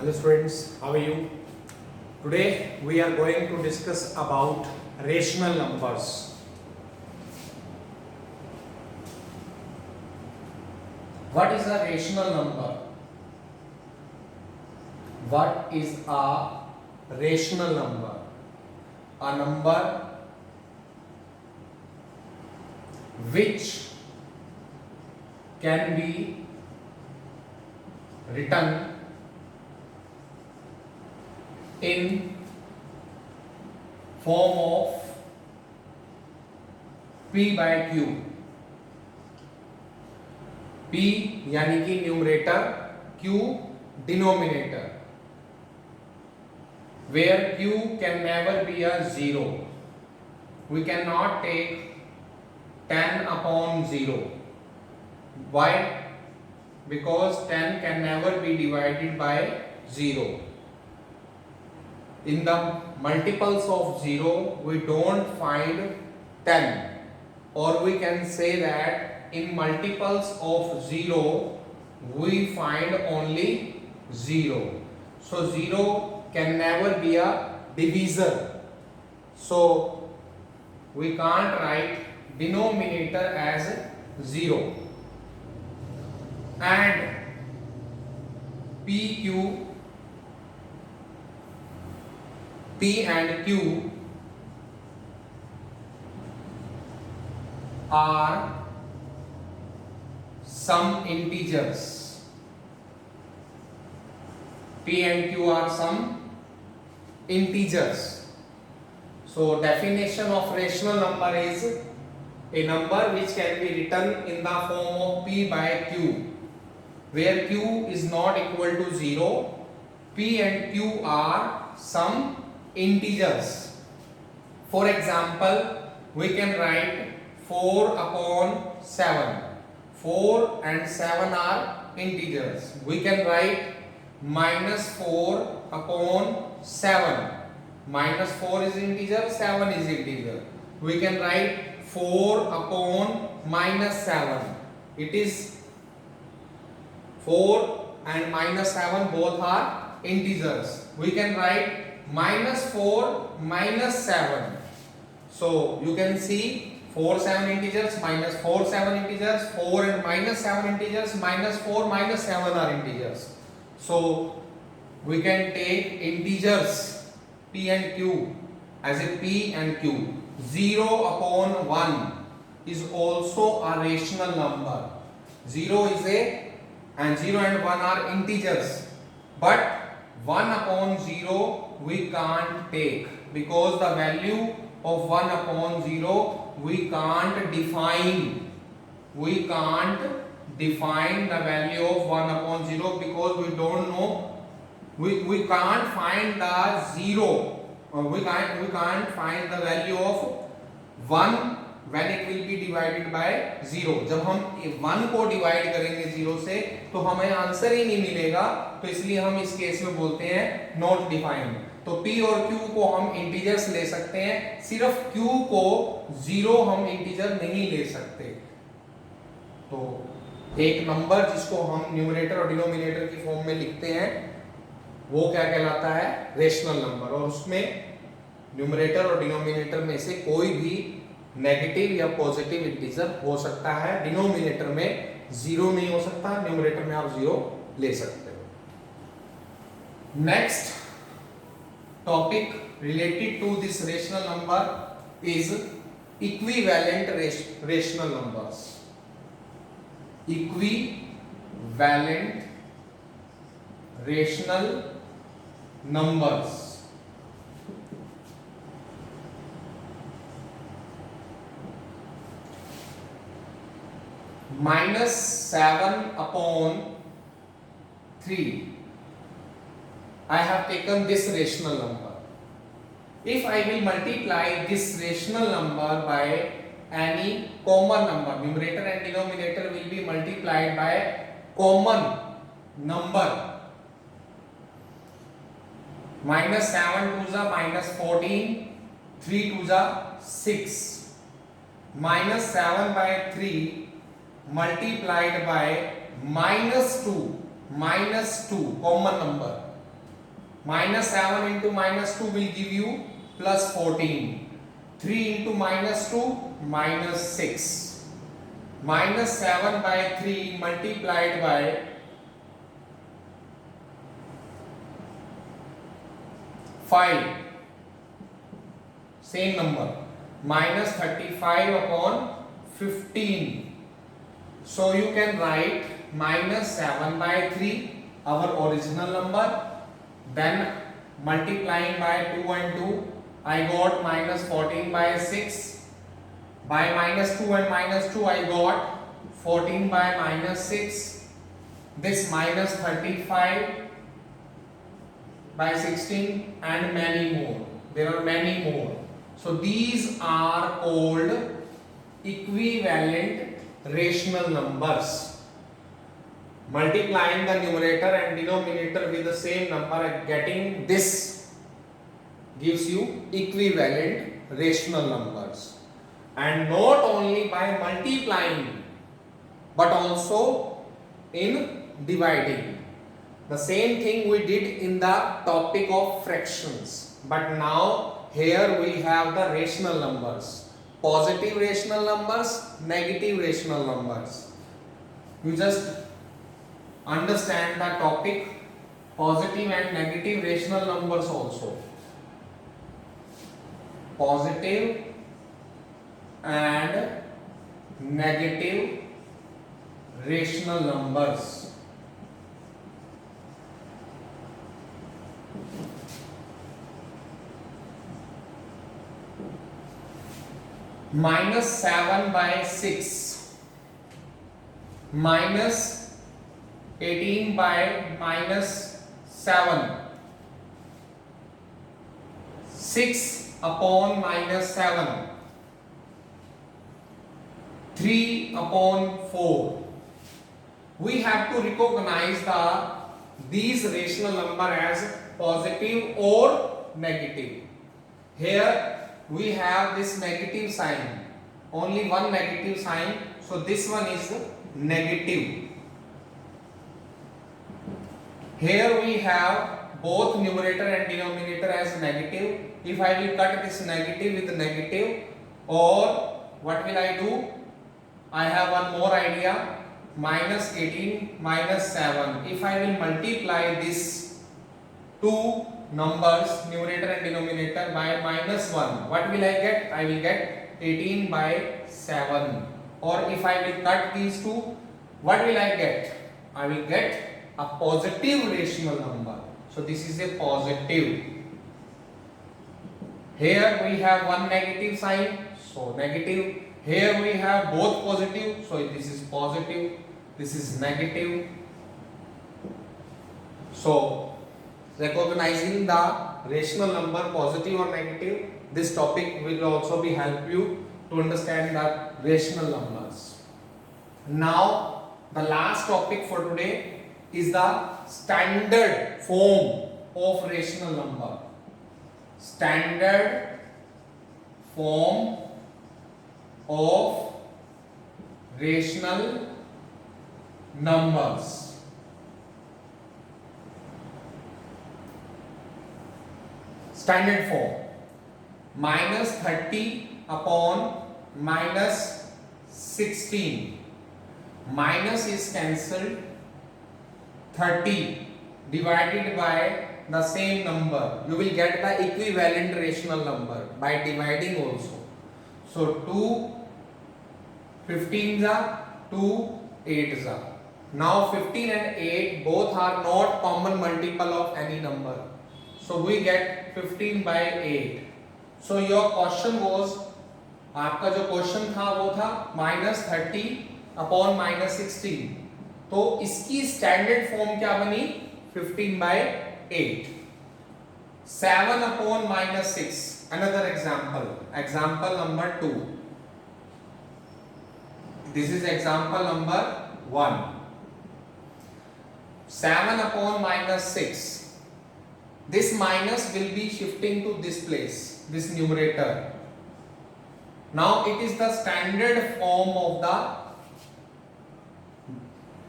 Hello students, how are you? Today we are going to discuss about rational numbers. What is a rational number? What is a rational number? A number which can be written in form of p by q. p यानी कि numerator, q denominator, where q can never be a zero. We cannot take 10 upon 0. Why? Because 10 can never be divided by 0. In the multiples of 0, we don't find 10, or we can say that in multiples of 0, we find only 0. So 0 can never be a divisor. So we can't write denominator as 0. And PQ, P and Q are some integers. P and Q are some integers. So definition of rational number is a number which can be written in the form of P by Q, where Q is not equal to 0. P and Q are some integers. For example, we can write 4 upon 7. 4 and 7 are integers. We can write minus 4 upon 7. Minus 4 is integer, 7 is integer. We can write 4 upon minus 7. It is 4 and minus 7 both are integers. We can write minus 4 minus 7. So you can see 4 7 integers, minus 4 7 integers, 4 and minus 7 integers, minus 4 minus 7 are integers. So we can take integers P and Q as a P and Q. 0 upon 1 is also a rational number. 0 is a, and 0 and 1 are integers, but 1 upon 0 we can't take, because the value of 1 upon 0 we can't define. We can't define the value of 1 upon 0 because we don't know. We can't find the 0. We can't find the value of 1 when it will be divided by 0. जब हम 1 को divide करेंगे 0 से तो हमें answer ही नहीं मिलेगा, तो इसलिए हम इस केस में बोलते हैं नॉट डिफाइंड. तो P और Q को हम इंटीजर्स ले सकते हैं, सिर्फ Q को 0 हम इंटीजर नहीं ले सकते. तो एक नंबर जिसको हम न्यूमरेटर और डिनोमिनेटर की फॉर्म में लिखते हैं वो क्या कहलाता है? Rational number. और उसमें न्यूमरेटर और डिनोमिनेटर में से कोई भी नेगेटिव या पॉजिटिव इंटीजर हो सकता है. डिनोमिनेटर में 0 नहीं हो सकता, न्यूमरेटर में आप 0 ले सकते हो. Next topic related to this rational number is equivalent rational numbers. Equivalent rational numbers. Minus 7 upon 3. I have taken this rational number. If I will multiply this rational number by any common number, numerator and denominator will be multiplied by common number. Minus 7 to the minus 14, 3 to the 6. Minus 7 by 3 multiplied by minus 2 common number. minus 7 into minus 2 will give you plus 14. 3 into minus 2 minus 6. Minus 7 by 3 multiplied by 5, same number, minus 35 upon 15. So you can write minus 7 by 3, our original number, then multiplying by 2 and 2, I got minus 14 by 6. By minus 2 and minus 2 I got 14 by minus 6. This minus 35 by 16 and many more. There are many more. So these are called equivalent rational numbers. Multiplying the numerator and denominator with the same number and getting this gives you equivalent rational numbers. And not only by multiplying but also in dividing. The same thing we did in the topic of fractions, but now here we have the rational numbers, positive rational numbers, negative rational numbers. You just understand the topic positive and negative rational numbers also. Positive and negative rational numbers. Minus 7 by 6, minus 18 by minus 7, 6 upon minus 7, 3 upon 4. We have to recognize these rational number as positive or negative. Here we have this negative sign, only one negative sign, so this one is negative. Here we have both numerator and denominator as negative. If I will cut this negative with negative, or what will I do? I have one more idea, minus 18 minus 7. If I will multiply this two numbers, numerator and denominator, by minus 1, what will I get? I will get 18 by 7. Or if I will cut these two, what will I get? I will get a positive rational number. So this is a positive. Here we have one negative sign, so negative. Here we have both positive, so this is positive, this is negative. So recognizing the rational number positive or negative, this topic will also be help you to understand the rational numbers. Now the last topic for today is the standard form of rational number. Standard form of rational numbers. Standard form, minus 30 upon minus 16. Minus is cancelled, 30 divided by the same number, you will get the equivalent rational number by dividing also. So 2 15s are 2 8s are. Now 15 and 8 both are not common multiple of any number, so we get 15 by 8. So your question was, आपका जो question था वो था minus 30 upon minus 16. तो इसकी standard form क्या बनी? 15 by 8. 7 upon minus 6. Another example. Example number 2. This is example number 1. 7 upon minus 6. This minus will be shifting to this place, this numerator. Now it is the standard form of the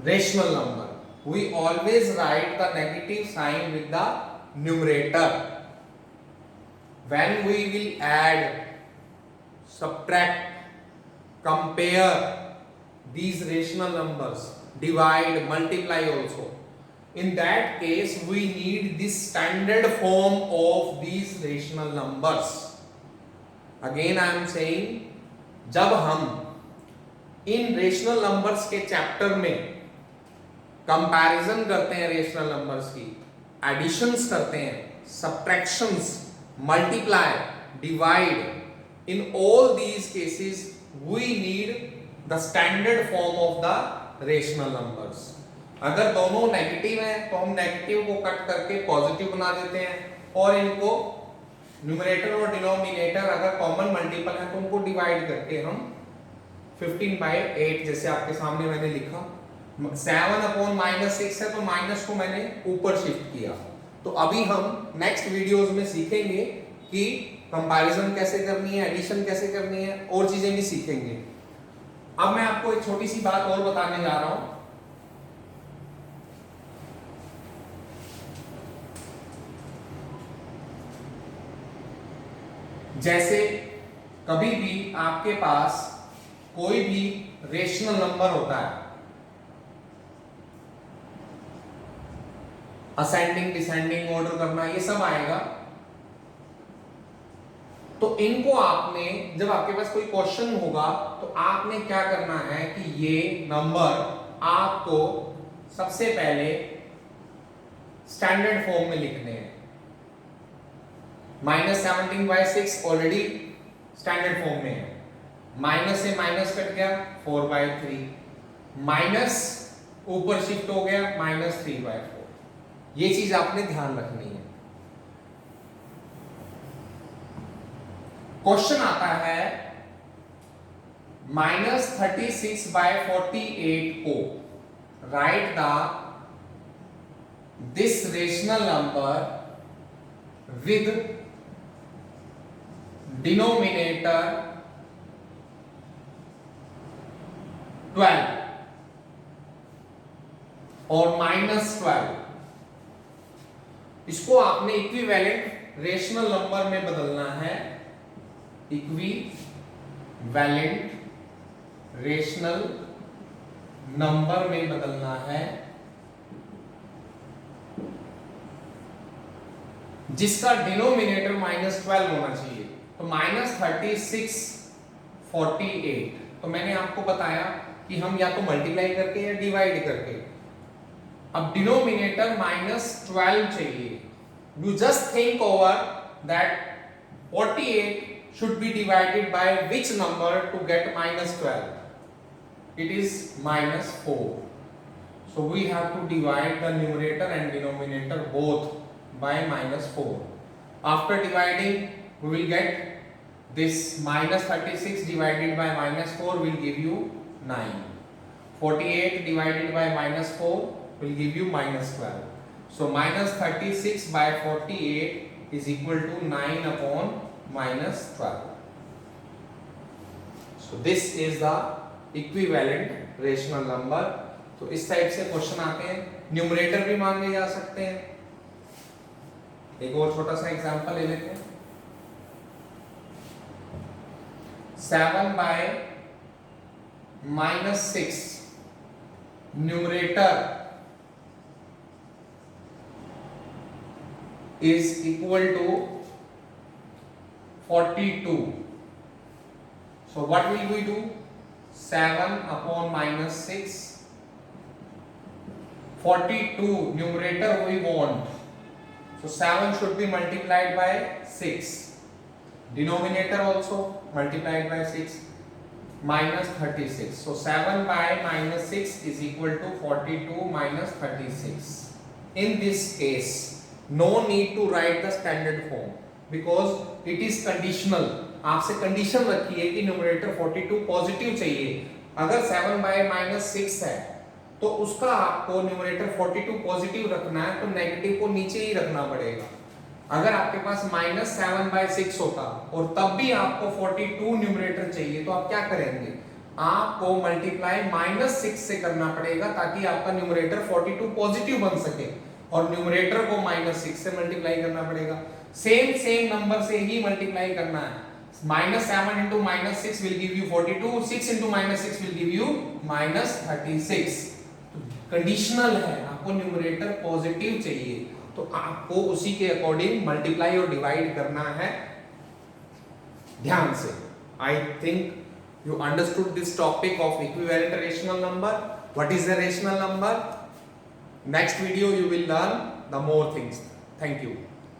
rational number. We always write the negative sign with the numerator. When we will add, subtract, compare these rational numbers, divide, multiply also, in that case we need this standard form of these rational numbers. Again I am saying, जब हम इन rational numbers के chapter में comparison करते हैं, rational numbers की editions करते हैं, subtractions, multiply, divide, in all these cases we need the standard form of the rational numbers. अगर दोनों नेगेटिव हैं तो हम नेगेटिव को कट करके पॉजिटिव बना देते हैं, और इनको न्यूमरेटर और डिनोमिनेटर अगर कॉमन मल्टीपल है तो उनको डिवाइड करके हम 15/8 जैसे आपके सामने मैंने लिखा, 7/-6 है तो माइनस को मैंने ऊपर शिफ्ट किया। तो अभी हम नेक्स्ट वीडियोस में सीखेंगे कि कंपैरिजन कैसे करनी है, एडिशन कैसे करनी है, और चीजें भी सीखेंगे। अब मैं आपको एक छोटी सी बात और बताने जा रहा हूं। जैसे कभी भी आपके पास कोई भी रेशनल नंबर होता है, असेंडिंग डिसेंडिंग ऑर्डर करना, ये सब आएगा, तो इनको आपने, जब आपके पास कोई क्वेश्चन होगा तो आपने क्या करना है कि ये नंबर आपको सबसे पहले स्टैंडर्ड फॉर्म में लिखने हैं। -17/6 ऑलरेडी स्टैंडर्ड फॉर्म में है, माइनस से माइनस कट गया, 4/3, माइनस ऊपर शिफ्ट हो गया, -3/4। ये चीज आपने ध्यान रखनी है। क्वेश्चन आता है -36/48 को right the this rational number with denominator 12 और -12। इसको आपने इक्विवेलेंट रेशनल नंबर में बदलना है, इक्विवेलेंट रेशनल नंबर में बदलना है, जिसका डिनोमिनेटर -12 होना चाहिए। तो -36/48, तो मैंने आपको बताया कि हम या तो मल्टीप्लाई करके या डिवाइड करके, अब डिनोमिनेटर -12 चाहिए। You just think over that 48 should be divided by which number to get -12? It is -4. So we have to divide the numerator and denominator both by -4. After dividing, we will get this -36 divided by -4 will give you 9. 48 divided by -4 will give you -12. So -36/48 is equal to 9/-12. So this is the equivalent rational number. तो इस type से question आते हैं, numerator भी मांगे जा सकते हैं। एक और छोटा सा एग्जांपल ले लेते हैं। 7/-6 numerator is equal to 42. So what will we do? 7/-6, 42 numerator we want, so 7 should be multiplied by 6, denominator also multiplied by 6, -36. So 7/-6 is equal to 42 - 36. In this case no need to write the standard form because it is conditional. आपसे condition रखी है कि numerator 42 positive चाहिए। अगर 7/-6 है तो उसका आपको न्यूमरेटर 42 पॉजिटिव रखना है, तो नेगेटिव को नीचे ही रखना पड़ेगा। अगर आपके पास -7/6 होता और तब भी आपको 42 न्यूमरेटर चाहिए, तो आप क्या करेंगे? आपको मल्टीप्लाई -6 से करना पड़ेगा ताकि आपका न्यूमरेटर 42 पॉजिटिव बन सके। और न्यूमरेटर को -6 से मल्टीप्लाई करना पड़ेगा। सेम नंबर से ही मल्टीप्लाई करना है। -7 into -6 will give you 42, 6 into -6 will give you -36। Conditional है, आपको न्यूमरेटर पॉजिटिव चाहिए तो आपको उसी के अकॉर्डिंग मल्टीप्लाई और डिवाइड करना है ध्यान से। I think you understood this topic of equivalent rational number. What is the rational number? Next video you will learn the more things. Thank you.